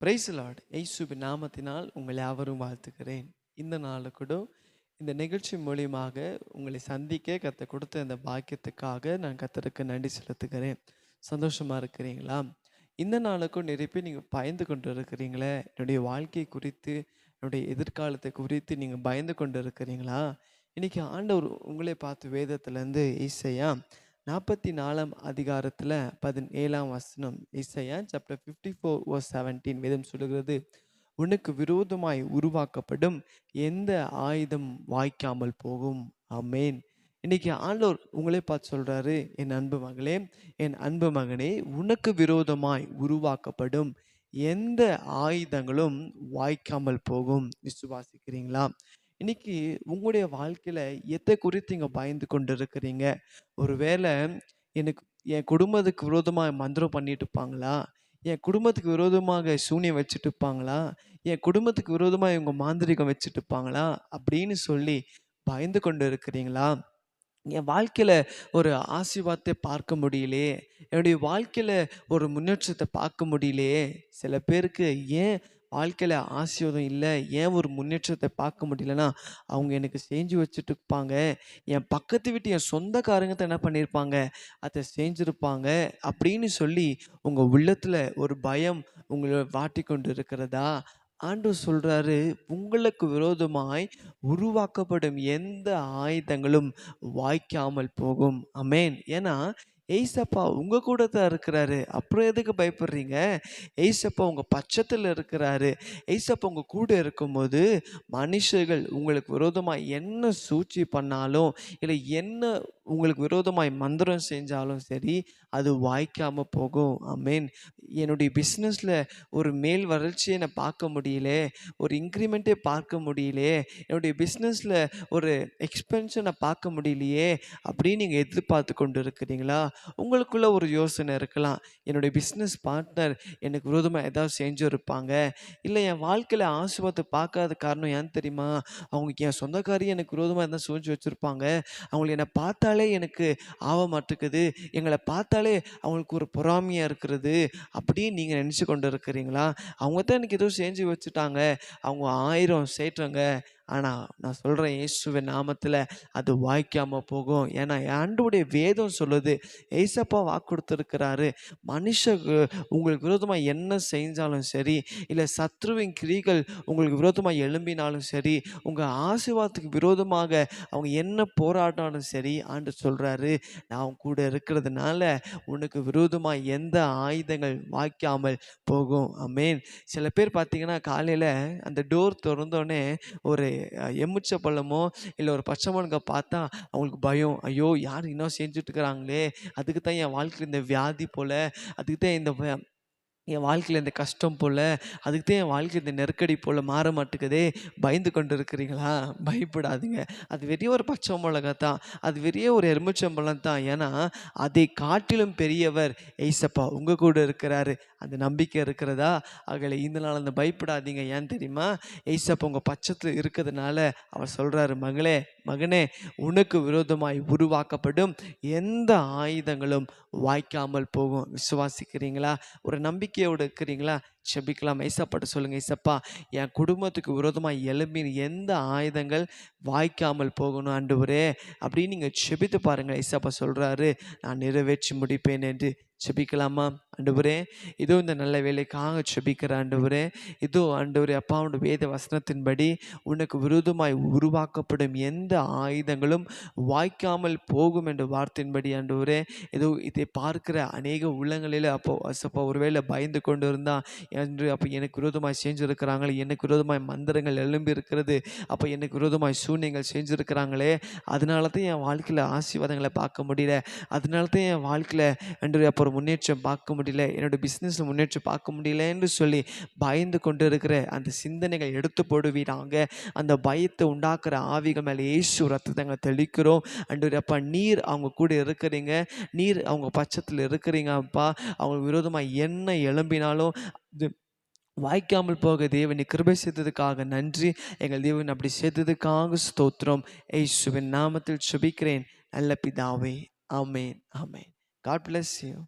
Price Lord. இயேசுவின் நாமத்தினால் உங்களை யாவரும் வாழ்த்துக்கிறேன். இந்த நாள் கூட இந்த நிகழ்ச்சி மூலியமாக உங்களை சந்திக்க கர்த்தர் கொடுத்த இந்த பாக்கியத்துக்காக நான் கர்த்தருக்கு நன்றி செலுத்துகிறேன். சந்தோஷமா இருக்கிறீங்களா? இந்த நாளுக்கும் நிறைய பேர் நீங்கள் பயந்து கொண்டு இருக்கிறீங்களே, என்னுடைய வாழ்க்கை குறித்து, என்னுடைய எதிர்காலத்தை குறித்து நீங்கள் பயந்து கொண்டு இருக்கிறீங்களா? இன்னைக்கு ஆண்டவர் உங்களை பார்த்து வேதத்திலேருந்து ஏசாயா 44ஆம் அதிகாரத்தில் 17ஆம் வசனம், ஏசாயா சாப்டர் 54:17 வேதம் சொல்லுகிறது, உனக்கு விரோதமாய் உருவாக்கப்படும் எந்த ஆயுதம் வாய்க்காமல் போகும். ஆமென். இன்னைக்கு ஆண்டவர் உங்களே பார்த்து சொல்றாரு, என் அன்பு மகளே, என் அன்பு மகனே, உனக்கு விரோதமாய் உருவாக்கப்படும் எந்த ஆயுதங்களும் வாய்க்காமல் போகும். விசுவாசிக்கிறீங்களா? இன்னைக்கு உங்களுடைய வாழ்க்கையில எதை குறித்து நீங்க பயந்து கொண்டு இருக்கிறீங்க? ஒருவேளை எனக்கு என் குடும்பத்துக்கு விரோதமா மந்திரம் பண்ணிட்டு இருப்பாங்களா? என் குடும்பத்துக்கு விரோதமாக சூனியம் வச்சுட்டு இருப்பாங்களா? என் குடும்பத்துக்கு விரோதமா இவங்க மாந்திரீகம் வச்சுட்டு இருப்பாங்களா? அப்படின்னு சொல்லி பயந்து கொண்டு இருக்கிறீங்களா? என் வாழ்க்கையில ஒரு ஆசீர்வாதத்தை பார்க்க முடியலையே, என்னுடைய வாழ்க்கையில ஒரு முன்னேற்றத்தை பார்க்க முடியலையே. சில பேருக்கு ஏன் வாழ்க்கையில ஆசீர்வாதம் இல்லை, ஏன் ஒரு முன்னேற்றத்தை பார்க்க முடியலன்னா, அவங்க எனக்கு செஞ்சு வச்சுட்டு இருப்பாங்க. என் பக்கத்து வீட்டு என் சொந்தக்காரங்க தான் என்ன பண்ணியிருப்பாங்க, அதை செஞ்சுருப்பாங்க அப்படின்னு சொல்லி உங்க உள்ளத்துல ஒரு பயம் உங்களை வாட்டி கொண்டு இருக்கிறதா? ஆண்டவர் சொல்றாரு, உங்களுக்கு விரோதமாய் உருவாக்கப்படும் எந்த ஆயுதங்களும் வாய்க்காமல் போகும். ஆமென். ஏன்னா ஏசப்பா உங்க கூட தான் இருக்கிறாரு. அப்புறம் எதுக்கு பயப்படுறீங்க? ஏசப்பா உங்க பட்சத்தில் இருக்கிறாரு. ஏசப்பா உங்க கூட இருக்கும்போது மனுஷர்கள் உங்களுக்கு விரோதமாய் என்ன சூழ்ச்சி பண்ணாலும், இல்லை என்ன உங்களுக்கு விரோதமாய் மந்திரம் செஞ்சாலும் சரி, அது வாய்க்காம போகும். ஆமென். என்னுடைய பிஸ்னஸில் ஒரு மேல் வளர்ச்சியை நான் பார்க்க முடியல, ஒரு இன்க்ரிமெண்ட்டே பார்க்க முடியலையே, என்னுடைய பிஸ்னஸில் ஒரு எக்ஸ்பென்ஷனை பார்க்க முடியலையே அப்படின்னு நீங்கள் எதிர்பார்த்து கொண்டு இருக்கிறீங்களா? உங்களுக்குள்ள ஒரு யோசனை இருக்கலாம், என்னுடைய பிஸ்னஸ் பார்ட்னர் எனக்கு விரோதமாக ஏதாவது செஞ்சு இருப்பாங்க, இல்லை என் வாழ்க்கையில் ஆசீர்வாதத்தை பார்க்காத காரணம் ஏன் தெரியுமா? அவங்க என் சொந்தக்காரி எனக்கு விரோதமாக எதாவது செஞ்சு வச்சுருப்பாங்க, அவங்களை என்னை பார்த்தாலே எனக்கு ஆக மாட்டேங்குது, எங்களை பார்த்தாலே அவங்களுக்கு ஒரு பொறாமையாக இருக்கிறது அப்படின்னு நீங்கள் நினச்சி கொண்டு இருக்கிறீங்களா? அவங்க தான் எனக்கு ஏதோ செஞ்சு வச்சுட்டாங்க, அவங்க 1000 சேட்டுங்க, ஆனால் நான் சொல்கிறேன், இயேசுவின் நாமத்தில் அது வாய்க்காமல் போகும். ஏன்னா ஆண்டவருடைய வேதம் சொல்லுது, ஏசப்பா வாக்கு கொடுத்துருக்கிறாரு, மனுஷ உங்களுக்கு விரோதமாக என்ன செஞ்சாலும் சரி, இல்லை சத்ருவின் கிரிகள் உங்களுக்கு விரோதமாக எழும்பினாலும் சரி, உங்கள் ஆசீர்வாதத்துக்கு விரோதமாக அவங்க என்ன போராடினாலும் சரி, ஆண்டு சொல்கிறாரு, நான் கூட இருக்கிறதுனால உனக்கு விரோதமாக எந்த ஆயுதங்கள் வாய்க்காமல் போகும். ஆமென். சில பேர் பார்த்தீங்கன்னா காலையில் அந்த டோர் திறந்தோடனே ஒரு எலுமிச்சை பழமோ இல்லை ஒரு பச்சை மிளகாய் பார்த்தா அவங்களுக்கு பயம், ஐயோ யார் இன்னும் செஞ்சுட்டு இருக்கிறாங்களே, அதுக்கு தான் என் வாழ்க்கையில் இந்த வியாதி போல், அதுக்கு தான் என் வாழ்க்கையில் இந்த கஷ்டம் போல், அதுக்கு தான் என் வாழ்க்கையில் இந்த நெருக்கடி போல் மாற மாட்டேங்குதே. பயந்து கொண்டு இருக்கிறீங்களா? பயப்படாதீங்க. அது வெறிய ஒரு பச்சை மிளகா தான், அது வெறிய ஒரு எலுமிச்சம்பழம் தான். ஏன்னா அதை காட்டிலும் பெரியவர் ஏசப்பா உங்கள் கூட இருக்கிறாரு. அந்த நம்பிக்கை இருக்கிறதா? ஆகலை இந்த நாள் அந்த பயப்படாதீங்க. ஏன் தெரியுமா? ஏசப்பா உங்கள் பட்சத்தில் இருக்கிறதுனால அவர் சொல்கிறாரு, மகளே மகனே, உனக்கு விரோதமாய் உருவாக்கப்படும் எந்த ஆயுதங்களும் வாய்க்காமல் போகும். விசுவாசிக்கிறீங்களா? ஒரு நம்பிக்கையோடு இருக்கிறீங்களா? செபிக்கலாம். ஏசப்பாட்ட சொல்லுங்கள், ஏசப்பா என் குடும்பத்துக்கு விரோதமாக எழும்பின எந்த ஆயுதங்கள் வாய்க்காமல் போகணும் ஆண்டவரே அப்படின்னு நீங்கள் செபித்து பாருங்கள். ஏசப்பா சொல்கிறாரு, நான் நிறைவேற்றி முடிப்பேன் என்று. செபிக்கலாமா? ஆண்டவரே, இதோ இந்த நல்ல வேலைக்காக செபிக்கிற ஆண்டவரே, இதோ ஆண்டவரே அப்பாவோட வேத வசனத்தின்படி உனக்கு விரோதமாய் உருவாக்கப்படும் எந்த ஆயுதங்களும் வாய்க்காமல் போகும் என்ற வார்த்தையின்படி ஆண்டவரே, ஏதோ இதை பார்க்கிற அநேக உள்ளங்களில் அப்போ அசப்பா ஒருவேளை பயந்து கொண்டு இருந்தா என்று, அப்போ எனக்கு விரோதமாய் செஞ்சுருக்கிறாங்களே, எனக்கு விரோதமாய் மந்திரங்கள் எழும்பி இருக்கிறது, அப்போ எனக்கு விரோதமாய் சூன்யங்கள் செஞ்சுருக்கிறாங்களே, அதனால தான் என் வாழ்க்கையில் ஆசீர்வாதங்களை பார்க்க முடியல, அதனால தான் என் வாழ்க்கையில் என்று அப்போ முன்னேற்றம் பார்க்க முடியல, என்னோட பிஸ்னஸில் முன்னேற்றம் பார்க்க முடியல என்று சொல்லி பயந்து கொண்டு இருக்கிற அந்த சிந்தனைகள் எடுத்து போடுவீராங்க. அந்த பயத்தை உண்டாக்குற ஆவிகள் மேலே இயேசு ரத்தத்தை தெளிக்கிறோம். அன்று அப்பா நீர் அவங்க கூட இருக்கிறீங்க, நீர் அவங்க பட்சத்தில் இருக்கிறீங்க அப்பா. அவங்க விரோதமாக என்ன எழும்பினாலும் இது வாய்க்காமல் போக தேவனை கிருபை செய்ததுக்காக நன்றி. எங்கள் தேவன் அப்படி செய்ததுக்காக ஸ்தோத்திரம். இயேசுவின் நாமத்தில் செபிக்கிறேன் நல்ல பிதாவே. ஆமென், ஆமென். God bless you.